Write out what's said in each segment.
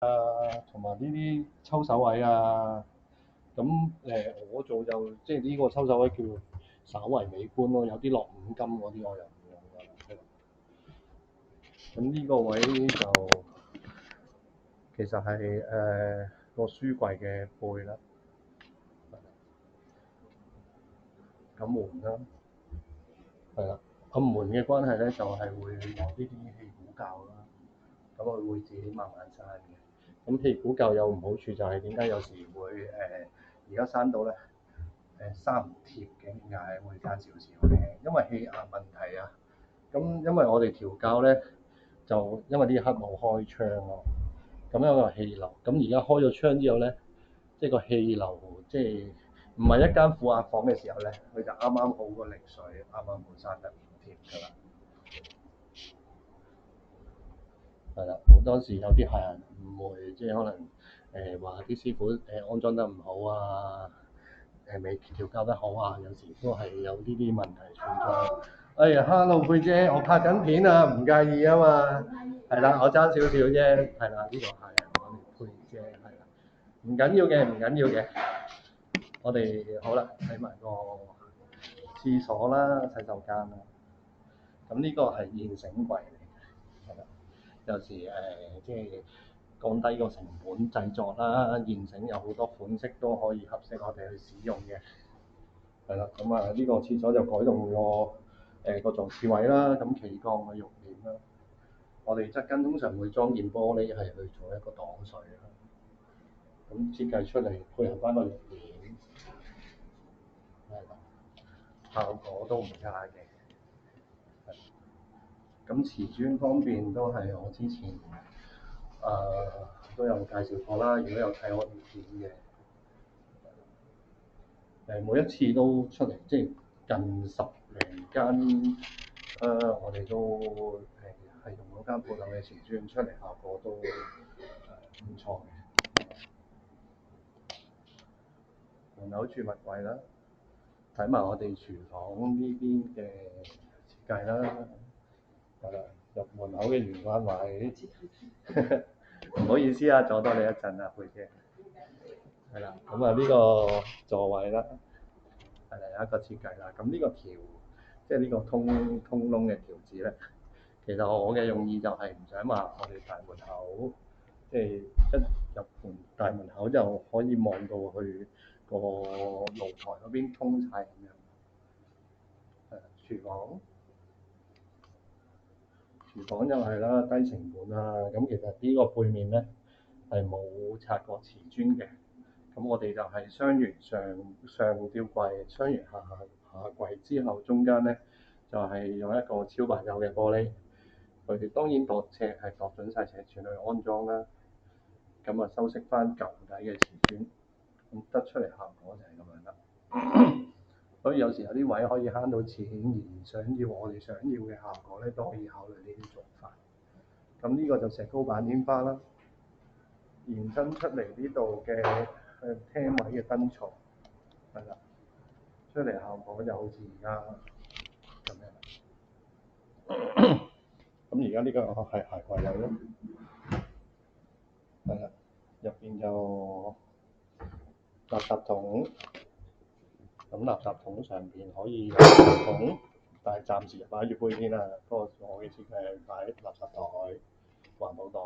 同埋呢啲抽手位啊，咁我做就即係呢個抽手位叫稍為美觀咯，有啲落五金嗰啲我又唔用㗎。咁呢個位就其實係個書櫃嘅背啦，咁門啦，係啦，暗門嘅關係咧就係會有呢啲氣鼓教啦，咁佢會自己慢慢閂嘅。咁氣鼓教有唔好處就係點解有時會而家閂到咧閂唔貼嘅，點解會爭少少嘅？因為氣壓問題啊。咁因為我哋調校咧就因為呢刻冇開窗咯，咁有個氣流。咁而家開咗窗之後咧，即係個氣流即係唔係一間負壓房嘅時候咧，佢就啱啱好個力水，啱啱好閂得貼㗎啦。係啦，好多時有啲客人誤會，即係可能話啲師傅安裝得唔好啊，未調校得好啊，有時都係有呢啲問題存在。哎呀，hello 佩姐，我拍緊片啊，唔介意啊嘛。係啦，我爭少少啫。係啦，呢個客人我哋佩姐係啦，唔緊要嘅，唔緊要嘅。我哋好啦，睇埋個廁所啦、洗手間啦。咁呢個係現成櫃嚟嘅，係啦。有時即係降低個成本製作啦，現成有好多款式都可以合適我哋去使用嘅。係啦，咁啊呢個廁所就改動個座廁位啦，咁企缸嘅浴簾啦。我哋側跟通常會裝件玻璃係去做一個擋水啦。咁設計出嚟配合翻個浴簾，係啦，效果都唔差嘅。咁瓷磚方面都係我之前都有介紹過啦，如果有睇我影片嘅，每一次都出嚟，即係近10零間，我哋都係用嗰間鋪頭嘅瓷磚出嚟，效果都唔錯嘅。門口儲物櫃啦，睇埋我哋廚房呢邊嘅設計啦，係啦，入門口嘅玄關位，唔好意思啊，阻多你一陣啊，佩姐。係啦，咁啊呢個座位啦，係啦有一個設計啦。咁呢個條，即係呢個通窿嘅條子咧，其實我嘅用意就係唔想話我哋大門口，即係一入門大門口就可以望到去個露台嗰邊通晒咁樣。廚房又係啦，低成本啦。咁其實呢個背面咧係冇拆過瓷磚嘅。咁我哋就係雙元上吊櫃，雙元下櫃之後，中間咧就係用一個超白釉嘅玻璃。佢哋當然度尺係度準晒尺寸去安裝啦。咁啊修飾翻舊底嘅瓷磚，咁得出嚟效果就係咁樣啦。所以有時有啲位可以慳到錢，而我哋想要嘅效果咧，都可以考慮呢啲做法。咁呢個就石膏板天花啦，延伸出嚟呢度嘅廳位嘅燈槽，係啦，出嚟效果就好似而家咁樣。咁而家呢個係鞋櫃位咯，係啦，入邊就垃圾桶，咁垃圾桶上邊可以有垃圾桶，但係暫時擺住杯先啦。不過我嘅設計係擺垃圾袋、環保袋，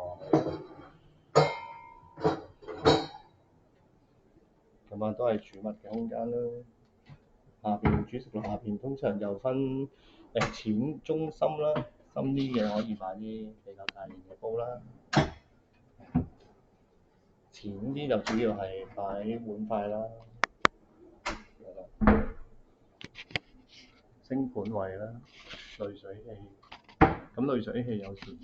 咁啊都係儲物嘅空間啦。下邊主食樓下邊通常就分淺、中、深啦，深啲嘅可以擺啲比較大型嘅煲啦，淺啲就主要係擺碗筷啦，星盤位啦，濾水器。咁濾水器有時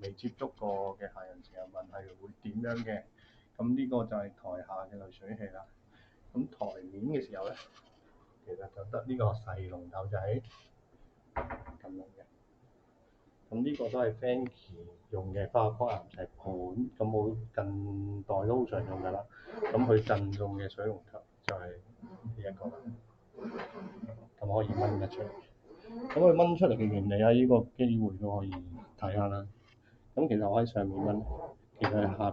未接觸過嘅客人成日問係會點樣嘅，咁呢個就係台下嘅濾水器啦。咁台面嘅時候咧，其實就得呢個細龍頭仔咁樣嘅。咁呢個都係 Fancy 用嘅花崗岩石盤，咁我近代都好常用㗎啦。咁佢贈送嘅水龍頭就係呢一個啦，咁可以掹得出嚟。咁佢掹出嚟嘅原理喺呢個機會都可以睇下啦。咁其實我喺上面掹，其實下邊。